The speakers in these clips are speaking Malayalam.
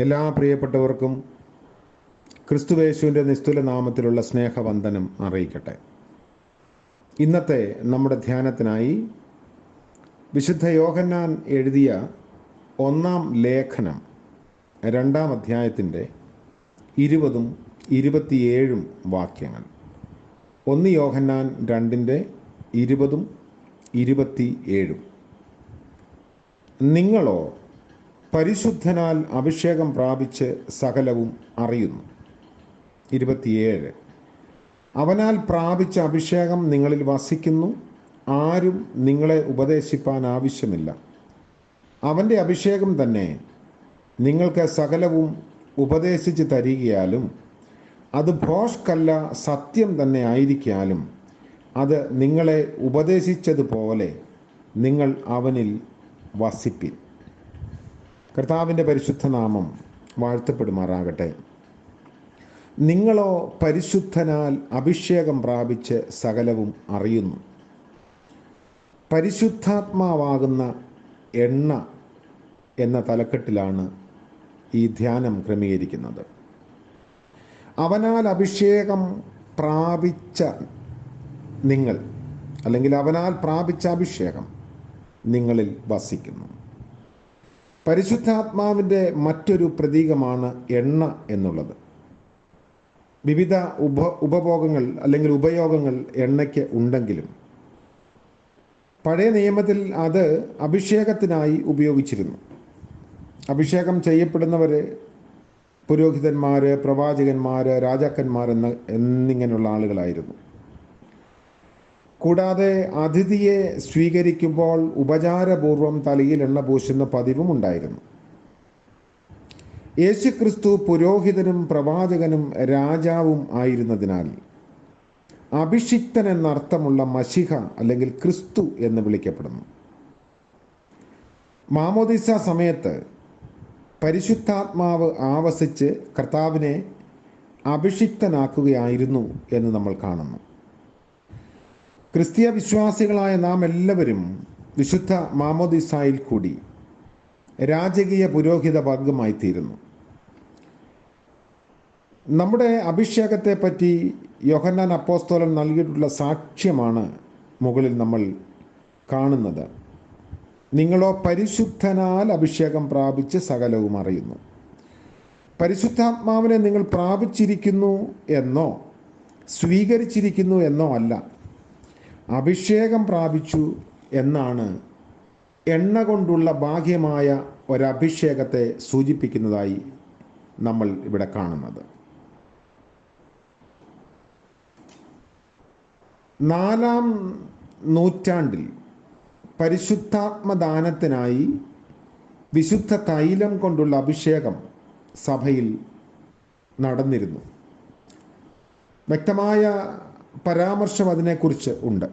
എല്ലാ പ്രിയപ്പെട്ടവർക്കും ക്രിസ്തുവേശുവിൻ്റെ നിസ്തുല നാമത്തിലുള്ള സ്നേഹവന്ദനം അറിയിക്കട്ടെ. ഇന്നത്തെ നമ്മുടെ ധ്യാനത്തിനായി വിശുദ്ധ യോഹന്നാൻ എഴുതിയ 1-ാം ലേഖനം 2-ാം അധ്യായത്തിൻ്റെ 20-ഉം 27-ഉം വാക്യങ്ങൾ. 1 യോഹന്നാൻ 2-ന്റെ 20-ഉം 27-ഉം. നിങ്ങളോ പരിശുദ്ധനാൽ അഭിഷേകം പ്രാപിച്ച് സകലവും അറിയുന്നു. 27. അവനാൽ പ്രാപിച്ച അഭിഷേകം നിങ്ങളിൽ വസിക്കുന്നു, ആരും നിങ്ങളെ ഉപദേശിപ്പാൻ ആവശ്യമില്ല. അവൻ്റെ അഭിഷേകം തന്നെ നിങ്ങൾക്ക് സകലവും ഉപദേശിച്ച് തരികയാലും അത് ഭോഷ്കല്ല, സത്യം തന്നെ ആയിരിക്കാലും അത് നിങ്ങളെ ഉപദേശിച്ചതുപോലെ നിങ്ങൾ അവനിൽ വസിപ്പിൻ. കർത്താവിൻ്റെ പരിശുദ്ധ നാമം വാഴ്ത്തപ്പെടുമാറാകട്ടെ. നിങ്ങളോ പരിശുദ്ധനാൽ അഭിഷേകം പ്രാപിച്ച് സകലവും അറിയുന്നു. പരിശുദ്ധാത്മാവാകുന്ന എണ്ണ എന്ന തലക്കെട്ടിലാണ് ഈ ധ്യാനം ക്രമീകരിക്കുന്നത്. അവനാൽ അഭിഷേകം പ്രാപിച്ച നിങ്ങൾ, അല്ലെങ്കിൽ അവനാൽ പ്രാപിച്ച അഭിഷേകം നിങ്ങളിൽ വസിക്കുന്നു. പരിശുദ്ധാത്മാവിൻ്റെ മറ്റൊരു പ്രതീകമാണ് എണ്ണ എന്നുള്ളത്. വിവിധ ഉപഭോഗങ്ങൾ അല്ലെങ്കിൽ ഉപയോഗങ്ങൾ എണ്ണയ്ക്ക് ഉണ്ടെങ്കിലും പഴയ നിയമത്തിൽ അത് അഭിഷേകത്തിനായി ഉപയോഗിച്ചിരുന്നു. അഭിഷേകം ചെയ്യപ്പെടുന്നവർ പുരോഹിതന്മാർ, പ്രവാചകന്മാർ, രാജാക്കന്മാർ എന്നിങ്ങനെയുള്ള ആളുകളായിരുന്നു. കൂടാതെ അതിഥിയെ സ്വീകരിക്കുമ്പോൾ ഉപചാരപൂർവം തലയിൽ എണ്ണ പൂശുന്ന പതിവും ഉണ്ടായിരുന്നു. യേശുക്രിസ്തു പുരോഹിതനും പ്രവാചകനും രാജാവും ആയിരുന്നതിനാൽ അഭിഷിക്തൻ എന്നർത്ഥമുള്ള മശിഹ അല്ലെങ്കിൽ ക്രിസ്തു എന്ന് വിളിക്കപ്പെടുന്നു. മാമോദിസ സമയത്ത് പരിശുദ്ധാത്മാവ് ആവസിച്ച് കർത്താവിനെ അഭിഷിക്തനാക്കുകയായിരുന്നു എന്ന് നമ്മൾ കാണുന്നു. ക്രിസ്തീയ വിശ്വാസികളായ നാം എല്ലാവരും വിശുദ്ധ മാമോദിസായിൽ കൂടി രാജകീയ പുരോഹിത വർഗമായി തീരുന്നു. നമ്മുടെ അഭിഷേകത്തെ പറ്റി യോഹന്നാൻ അപ്പോസ്തലൻ നൽകിയിട്ടുള്ള സാക്ഷ്യമാണ് മുകളിൽ നമ്മൾ കാണുന്നത്. നിങ്ങളോ പരിശുദ്ധനാൽ അഭിഷേകം പ്രാപിച്ച് സകലവും അറിയുന്നു. പരിശുദ്ധാത്മാവിനെ നിങ്ങൾ പ്രാപിച്ചിരിക്കുന്നു എന്നോ സ്വീകരിച്ചിരിക്കുന്നു എന്നോ അല്ല, അഭിഷേകം പ്രാപിച്ചു എന്നാണ് എണ്ണ കൊണ്ടുള്ള ബാഹ്യമായ ഒരഭിഷേകത്തെ സൂചിപ്പിക്കുന്നതായി നമ്മൾ ഇവിടെ കാണുന്നത്. 4-ാം നൂറ്റാണ്ടിൽ പരിശുദ്ധാത്മദാനത്തിനായി വിശുദ്ധ തൈലം കൊണ്ടുള്ള അഭിഷേകം സഭയിൽ നടന്നിരുന്നു. വ്യക്തമായ പരാമർശം അതിനെക്കുറിച്ച് ഉണ്ട്.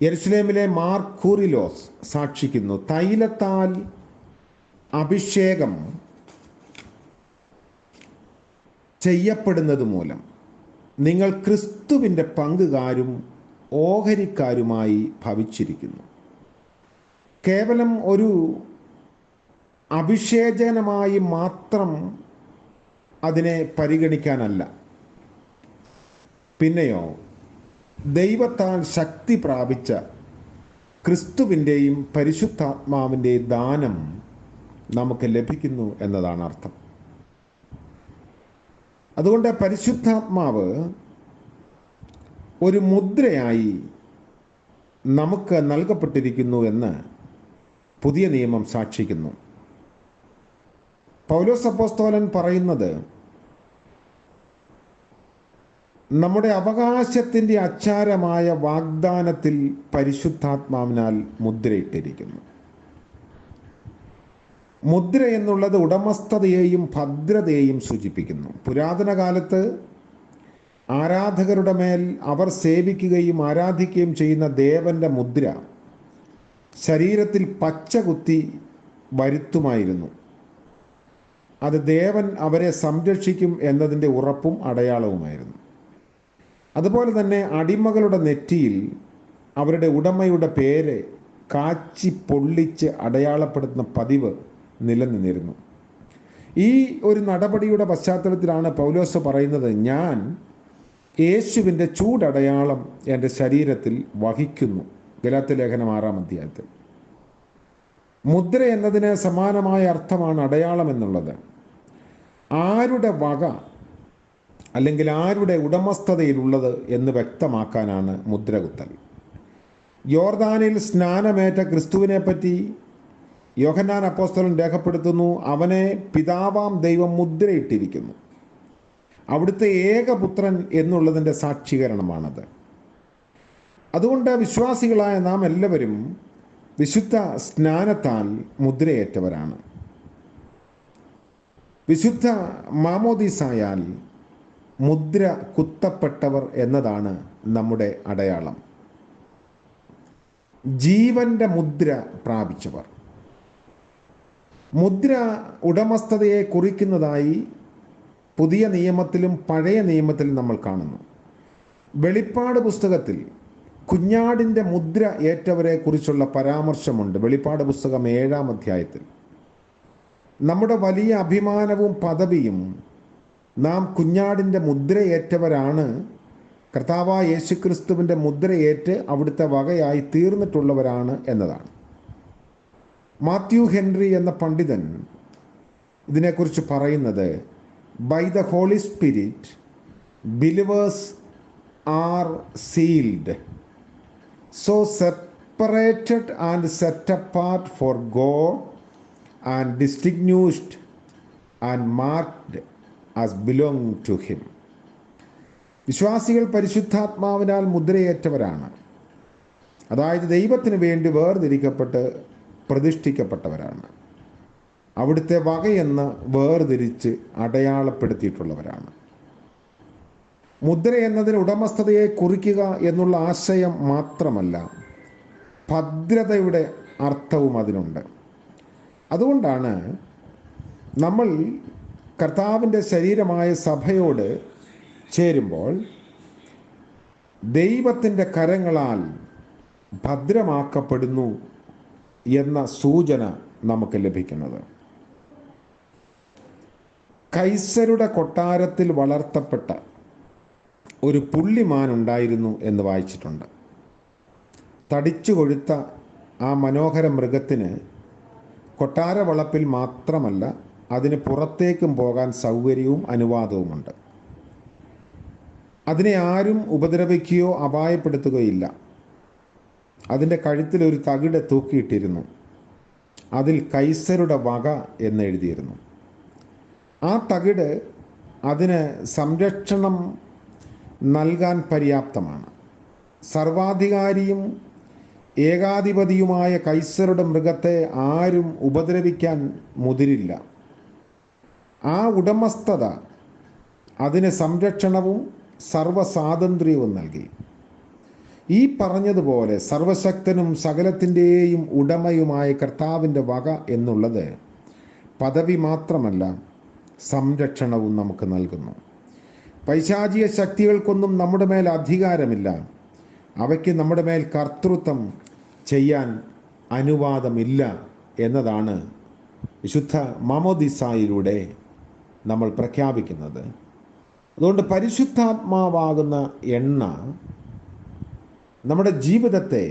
യെരുശലേമിലെ മാർ കൂറിലോസ് സാക്ഷിക്കുന്നു, തൈലത്താൽ അഭിഷേകം ചെയ്യപ്പെടുന്നത് മൂലം നിങ്ങൾ ക്രിസ്തുവിൻ്റെ പങ്കുകാരും ഓഹരിക്കാരുമായി ഭവിച്ചിരിക്കുന്നു. കേവലം ഒരു അഭിഷേചനമായി മാത്രം അതിനെ പരിഗണിക്കാനല്ല, പിന്നെയോ ദൈവത്താൽ ശക്തി പ്രാപിച്ച ക്രിസ്തുവിൻ്റെയും പരിശുദ്ധാത്മാവിൻ്റെയും ദാനം നമുക്ക് ലഭിക്കുന്നു എന്നതാണ് അർത്ഥം. അതുകൊണ്ട് പരിശുദ്ധാത്മാവ് ഒരു മുദ്രയായി നമുക്ക് നൽകപ്പെട്ടിരിക്കുന്നു എന്ന് പുതിയ നിയമം സാക്ഷിക്കുന്നു. പൗലോസ് അപ്പോസ്തലൻ പറയുന്നത് നമ്മുടെ അവകാശത്തിൻ്റെ അച്ചാരമായ വാഗ്ദാനത്തിൽ പരിശുദ്ധാത്മാവിനാൽ മുദ്രയിട്ടിരിക്കുന്നു. മുദ്ര എന്നുള്ളത് ഉടമസ്ഥതയെയും ഭദ്രതയെയും സൂചിപ്പിക്കുന്നു. പുരാതന കാലത്ത് ആരാധകരുടെ മേൽ അവർ സേവിക്കുകയും ആരാധിക്കുകയും ചെയ്യുന്ന ദേവന്റെ മുദ്ര ശരീരത്തിൽ പച്ച കുത്തി വരുത്തുമായിരുന്നു. അത് ദേവൻ അവരെ സംരക്ഷിക്കും എന്നതിൻ്റെ ഉറപ്പും അടയാളവുമായിരുന്നു. അതുപോലെ തന്നെ അടിമകളുടെ നെറ്റിയിൽ അവരുടെ ഉടമയുടെ പേര് കാച്ചി പൊള്ളിച്ച് അടയാളപ്പെടുത്തുന്ന പതിവ് നിലനിന്നിരുന്നു. ഈ ഒരു നടപടിയുടെ പശ്ചാത്തലത്തിലാണ് പൗലോസ് പറയുന്നത്, ഞാൻ യേശുവിൻ്റെ ചൂടടയാളം എൻ്റെ ശരീരത്തിൽ വഹിക്കുന്നു. ഗലാത്യ ലേഖനം 6-ാം അധ്യായത്തിൽ. മുദ്ര എന്നതിന് സമാനമായ അർത്ഥമാണ് അടയാളം എന്നുള്ളത്. ആരുടെ വക അല്ലെങ്കിൽ ആരുടെ ഉടമസ്ഥതയിലുള്ളത് എന്ന് വ്യക്തമാക്കാനാണ് മുദ്രകുത്തൽ. യോർദാനിൽ സ്നാനമേറ്റ ക്രിസ്തുവിനെ പറ്റി യോഹന്നാൻ അപ്പോസ്തലൻ രേഖപ്പെടുത്തുന്നു, അവനെ പിതാവാം ദൈവം മുദ്രയിട്ടിരിക്കുന്നു. അവിടുത്തെ ഏകപുത്രൻ എന്നുള്ളതിൻ്റെ സാക്ഷീകരണമാണത്. അതുകൊണ്ട് വിശ്വാസികളായ നാം എല്ലാവരും വിശുദ്ധ സ്നാനത്താൽ മുദ്രയേറ്റവരാണ്. വിശുദ്ധ മാമോദീസായാൽ മുദ്ര കുത്തപ്പെട്ടവർ എന്നതാണ് നമ്മുടെ അടയാളം. ജീവന്റെ മുദ്ര പ്രാപിച്ചവർ. മുദ്ര ഉടമസ്ഥതയെ കുറിക്കുന്നതായി പുതിയ നിയമത്തിലും പഴയ നിയമത്തിലും നമ്മൾ കാണുന്നു. വെളിപ്പാട് പുസ്തകത്തിൽ കുഞ്ഞാടിൻ്റെ മുദ്ര ഏറ്റവരെ കുറിച്ചുള്ള പരാമർശമുണ്ട്. വെളിപ്പാട് പുസ്തകം 7-ാം അധ്യായത്തിൽ. നമ്മുടെ വലിയ അഭിമാനവും പദവിയും നാം കുഞ്ഞാടിൻ്റെ മുദ്രയേറ്റവരാണ്, കർത്താവായ യേശുക്രിസ്തുവിൻ്റെ മുദ്രയേറ്റ് അവിടുത്തെ വകയായി തീർന്നിട്ടുള്ളവരാണ് എന്നതാണ്. മാത്യു ഹെൻറി എന്ന പണ്ഡിതൻ ഇതിനെക്കുറിച്ച് പറയുന്നത്, by the Holy Spirit believers are sealed, so separated and set apart for God and distinguished and marked as belong to him. വിശ്വാസികൾ പരിശുദ്ധാത്മാവിനാൽ മുദ്രയേറ്റവരാണ്. അതായത് ദൈവത്തിന് വേണ്ടി വേർതിരിക്കപ്പെട്ട് പ്രതിഷ്ഠിക്കപ്പെട്ടവരാണ്. അവിടുത്തെ വകയെന്ന് വേർതിരിച്ച് അടയാളപ്പെടുത്തിയിട്ടുള്ളവരാണ്. മുദ്ര എന്നതിന് ഉടമസ്ഥതയെ കുറിക്കുക എന്നുള്ള ആശയം മാത്രമല്ല, ഭദ്രതയുടെ അർത്ഥവും അതിനുണ്ട്. അതുകൊണ്ടാണ് നമ്മൾ കർത്താവിൻ്റെ ശരീരമായ സഭയോട് ചേരുമ്പോൾ ദൈവത്തിൻ്റെ കരങ്ങളാൽ ഭദ്രമാക്കപ്പെടുന്നു എന്ന സൂചന നമുക്ക് ലഭിക്കുന്നത്. കൈസരുടെ കൊട്ടാരത്തിൽ വളർത്തപ്പെട്ട ഒരു പുള്ളിമാൻ ഉണ്ടായിരുന്നു എന്ന് വായിച്ചിട്ടുണ്ട്. തടിച്ചു കൊഴുത്ത ആ മനോഹര മൃഗത്തിന് കൊട്ടാര വളപ്പിൽ മാത്രമല്ല, അതിന് പുറത്തേക്കും പോകാൻ സൗകര്യവും അനുവാദവുമുണ്ട്. അതിനെ ആരും ഉപദ്രവിക്കുകയോ അപായപ്പെടുത്തുകയില്ല. അതിൻ്റെ കഴുത്തിൽ ഒരു തകിട് തൂക്കിയിട്ടിരുന്നു. അതിൽ കൈസരുടെ വക എന്നെഴുതിയിരുന്നു. ആ തകിട് അതിന് സംരക്ഷണം നൽകാൻ പര്യാപ്തമാണ്. സർവാധികാരിയും ഏകാധിപതിയുമായ കൈസരുടെ മൃഗത്തെ ആരും ഉപദ്രവിക്കാൻ മുതിരില്ല. ആ ഉടമസ്ഥത അതിന് സംരക്ഷണവും സർവ്വസ്വാതന്ത്ര്യവും നൽകി. ഈ പറഞ്ഞതുപോലെ സർവശക്തനും സകലത്തിൻ്റെയും ഉടമയുമായ കർത്താവിൻ്റെ വക എന്നുള്ളത് പദവി മാത്രമല്ല, സംരക്ഷണവും നമുക്ക് നൽകുന്നു. പൈശാചിക ശക്തികൾക്കൊന്നും നമ്മുടെ മേൽ അധികാരമില്ല. അവയ്ക്ക് നമ്മുടെ മേൽ കർത്തൃത്വം ചെയ്യാൻ അനുവാദമില്ല എന്നതാണ് വിശുദ്ധ മാമോദീസായിലൂടെ നമ്മൾ പ്രഖ്യാപിക്കുന്നത്. അതുകൊണ്ട് പരിശുദ്ധാത്മാവാകുന്ന എണ്ണ നമ്മുടെ ജീവിതത്തെ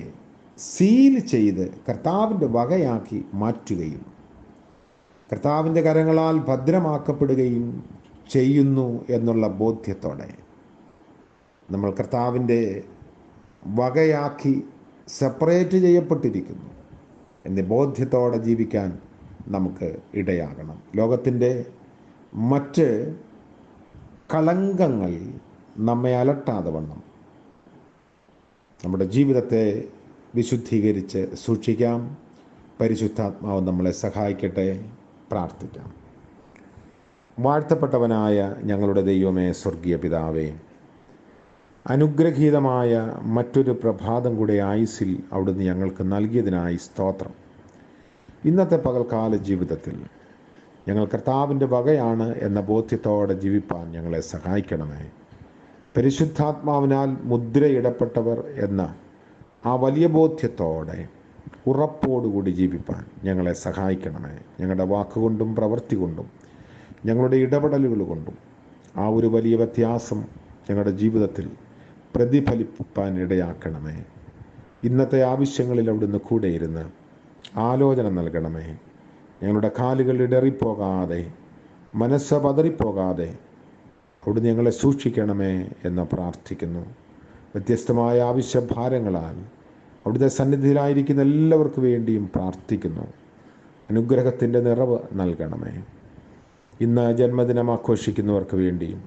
സീൽ ചെയ്ത് കർത്താവിൻ്റെ വകയാക്കി മാറ്റുകയും കർത്താവിൻ്റെ കരങ്ങളാൽ ഭദ്രമാക്കപ്പെടുകയും ചെയ്യുന്നു എന്നുള്ള ബോധ്യത്തോടെ നമ്മൾ കർത്താവിൻ്റെ വകയാക്കി സെപ്പറേറ്റ് ചെയ്യപ്പെട്ടിരിക്കുന്നു എന്ന ബോധ്യത്തോടെ ജീവിക്കാൻ നമുക്ക് ഇടയാകണം. ലോകത്തിൻ്റെ മറ്റ് കളങ്കങ്ങൾ നമ്മെ അലട്ടാതെ വണ്ണം നമ്മുടെ ജീവിതത്തെ വിശുദ്ധീകരിച്ച് സൂക്ഷിക്കാം. പരിശുദ്ധാത്മാവ് നമ്മളെ സഹായിക്കട്ടെ. പ്രാർത്ഥിക്കാം. വാഴ്ത്തപ്പെട്ടവനായ ഞങ്ങളുടെ ദൈവമേ, സ്വർഗീയ പിതാവേ, അനുഗ്രഹീതമായ മറ്റൊരു പ്രഭാതം കൂടെ ആയുസ്സിൽ അവിടുന്ന് ഞങ്ങൾക്ക് നൽകിയതിനായി സ്തോത്രം. ഇന്നത്തെ പകൽക്കാല ജീവിതത്തിൽ ഞങ്ങൾ കർത്താവിൻ്റെ വകയാണ് എന്ന ബോധ്യത്തോടെ ജീവിപ്പാൻ ഞങ്ങളെ സഹായിക്കണമേ. പരിശുദ്ധാത്മാവിനാൽ മുദ്രയിടപ്പെട്ടവർ എന്ന ആ വലിയ ബോധ്യത്തോടെ ഉറപ്പോടുകൂടി ജീവിപ്പാൻ ഞങ്ങളെ സഹായിക്കണമേ. ഞങ്ങളുടെ വാക്കുകൊണ്ടും പ്രവൃത്തി കൊണ്ടും ഞങ്ങളുടെ ഇടപെടലുകൾ കൊണ്ടും ആ ഒരു വലിയ വ്യത്യാസം ഞങ്ങളുടെ ജീവിതത്തിൽ പ്രതിഫലിപ്പാൻ ഇടയാക്കണമേ. ഇന്നത്തെ ആവശ്യങ്ങളിൽ അവിടുന്ന് കൂടെ ഇരുന്ന് ആലോചന നൽകണമേ. ഞങ്ങളുടെ കാലുകൾ ഇടറിപ്പോകാതെ, മനസ്സ് പതറിപ്പോകാതെ അവിടുന്ന് ഞങ്ങളെ സൂക്ഷിക്കണമേ എന്ന് പ്രാർത്ഥിക്കുന്നു. വ്യത്യസ്തമായ ആവശ്യഭാരങ്ങളാൽ അവിടുത്തെ സന്നിധിയിലായിരിക്കുന്ന എല്ലാവർക്കു വേണ്ടിയും പ്രാർത്ഥിക്കുന്നു. അനുഗ്രഹത്തിൻ്റെ നിറവ് നൽകണമേ. ഇന്ന് ജന്മദിനം ആഘോഷിക്കുന്നവർക്ക് വേണ്ടിയും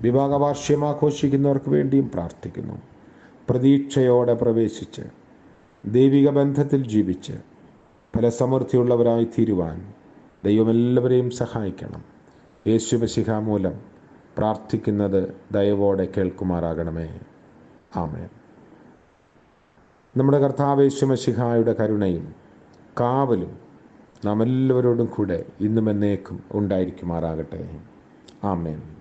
വിവാഹ വാർഷികം ആഘോഷിക്കുന്നവർക്ക് വേണ്ടിയും പ്രാർത്ഥിക്കുന്നു. പ്രതീക്ഷയോടെ പ്രവേശിച്ച് ദൈവിക ബന്ധത്തിൽ ജീവിച്ച് ഫലസമൃദ്ധിയുള്ളവരായി തീരുവാൻ ദൈവം എല്ലാവരെയും സഹായിക്കണം. യേശു മശിഹ മൂലം പ്രാർത്ഥിക്കുന്നത് ദയവോടെ കേൾക്കുമാറാകണമേ. ആമേൻ. നമ്മുടെ കർത്താവ് യേശു മശിഹായുടെ കരുണയും കാവലും നാം എല്ലാവരോടും കൂടെ ഇന്നും എന്നേക്കും ഉണ്ടായിരിക്കുമാറാകട്ടെ. ആമേൻ.